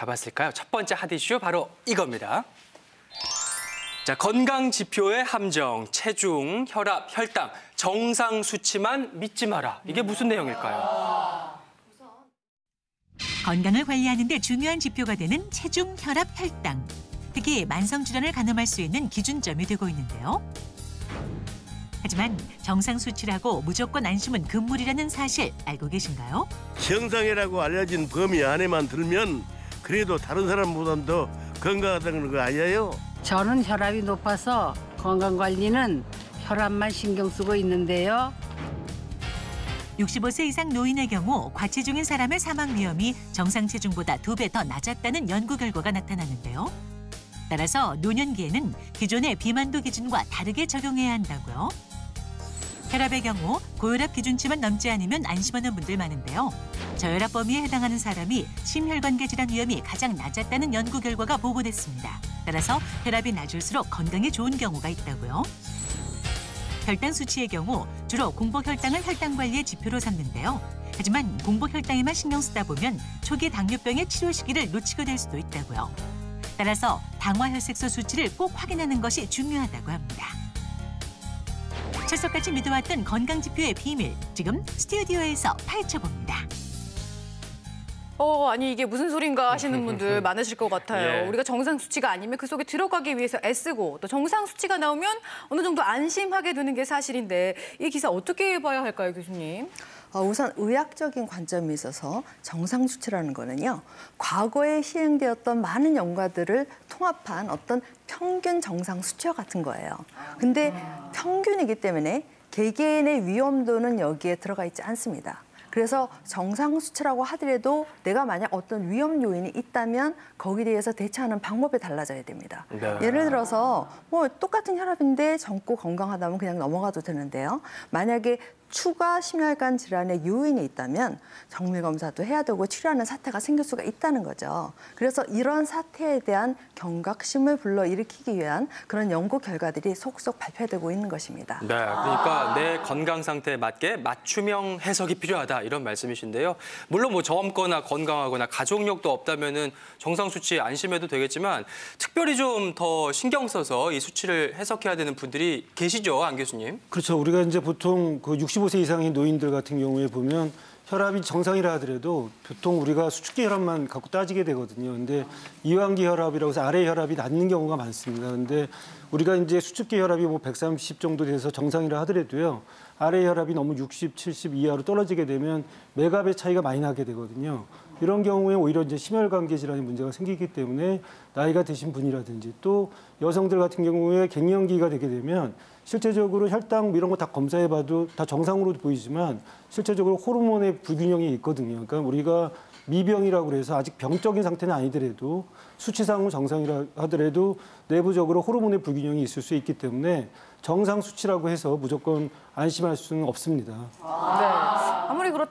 다 봤을까요? 첫 번째 핫 이슈 바로 이겁니다. 자, 건강 지표의 함정, 체중, 혈압, 혈당, 정상 수치만 믿지 마라. 이게 무슨 내용일까요? 건강을 관리하는 데 중요한 지표가 되는 체중, 혈압, 혈당. 특히 만성질환을 가늠할 수 있는 기준점이 되고 있는데요. 하지만 정상 수치라고 무조건 안심은 금물이라는 사실 알고 계신가요? 정상이라고 알려진 범위 안에만 들면 그래도 다른 사람보다는 더 건강하다는 거 아니에요? 저는 혈압이 높아서 건강관리는 혈압만 신경 쓰고 있는데요. 65세 이상 노인의 경우 과체중인 사람의 사망 위험이 정상 체중보다 2배 더 낮았다는 연구 결과가 나타났는데요. 따라서 노년기에는 기존의 비만도 기준과 다르게 적용해야 한다고요. 혈압의 경우 고혈압 기준치만 넘지 않으면 안심하는 분들 많은데요. 저혈압 범위에 해당하는 사람이 심혈관계 질환 위험이 가장 낮았다는 연구 결과가 보고됐습니다. 따라서 혈압이 낮을수록 건강에 좋은 경우가 있다고요. 혈당 수치의 경우 주로 공복혈당을 혈당 관리의 지표로 삼는데요. 하지만 공복혈당에만 신경 쓰다 보면 초기 당뇨병의 치료 시기를 놓치게 될 수도 있다고요. 따라서 당화혈색소 수치를 꼭 확인하는 것이 중요하다고 합니다. 철석같이 믿어왔던 건강지표의 비밀, 지금 스튜디오에서 파헤쳐봅니다. 아니 이게 무슨 소린가 하시는 분들 많으실 것 같아요. 예. 우리가 정상 수치가 아니면 그 속에 들어가기 위해서 애쓰고 또 정상 수치가 나오면 어느 정도 안심하게 되는 게 사실인데 이 기사 어떻게 봐야 할까요, 교수님? 우선 의학적인 관점에 있어서 정상 수치라는 거는요. 과거에 시행되었던 많은 연구들을 통합한 어떤 평균 정상 수치와 같은 거예요. 근데 평균이기 때문에 개개인의 위험도는 여기에 들어가 있지 않습니다. 그래서 정상 수치라고 하더라도 내가 만약 어떤 위험 요인이 있다면 거기에 대해서 대처하는 방법이 달라져야 됩니다. 네. 예를 들어서 똑같은 혈압인데 젊고 건강하다면 그냥 넘어가도 되는데요. 만약에 추가 심혈관 질환의 요인이 있다면 정밀 검사도 해야 되고 치료하는 사태가 생길 수가 있다는 거죠. 그래서 이런 사태에 대한 경각심을 불러일으키기 위한 그런 연구 결과들이 속속 발표되고 있는 것입니다. 네, 그러니까 내 건강 상태에 맞게 맞춤형 해석이 필요하다 이런 말씀이신데요. 물론 뭐 젊거나 건강하거나 가족력도 없다면은 정상 수치 안심해도 되겠지만 특별히 좀 더 신경 써서 이 수치를 해석해야 되는 분들이 계시죠, 안 교수님? 그렇죠. 우리가 이제 보통 그 65세 이상의 노인들 같은 경우에 보면 혈압이 정상이라 하더라도 보통 우리가 수축기 혈압만 갖고 따지게 되거든요. 근데 이완기 혈압이라고 해서 아래 혈압이 낮는 경우가 많습니다. 근데 우리가 이제 수축기 혈압이 뭐 130 정도 돼서 정상이라 하더라도요. 아래 혈압이 너무 60, 70 이하로 떨어지게 되면 맥압의 차이가 많이 나게 되거든요. 이런 경우에 오히려 이제 심혈관계 질환의 문제가 생기기 때문에 나이가 드신 분이라든지 또 여성들 같은 경우에 갱년기가 되게 되면 실제적으로 혈당 이런 거 다 검사해봐도 다 정상으로 보이지만 실제적으로 호르몬의 불균형이 있거든요. 그러니까 우리가 미병이라고 해서 아직 병적인 상태는 아니더라도 수치상은 정상이라 하더라도 내부적으로 호르몬의 불균형이 있을 수 있기 때문에 정상 수치라고 해서 무조건 안심할 수는 없습니다. 네. 아무리 그렇다고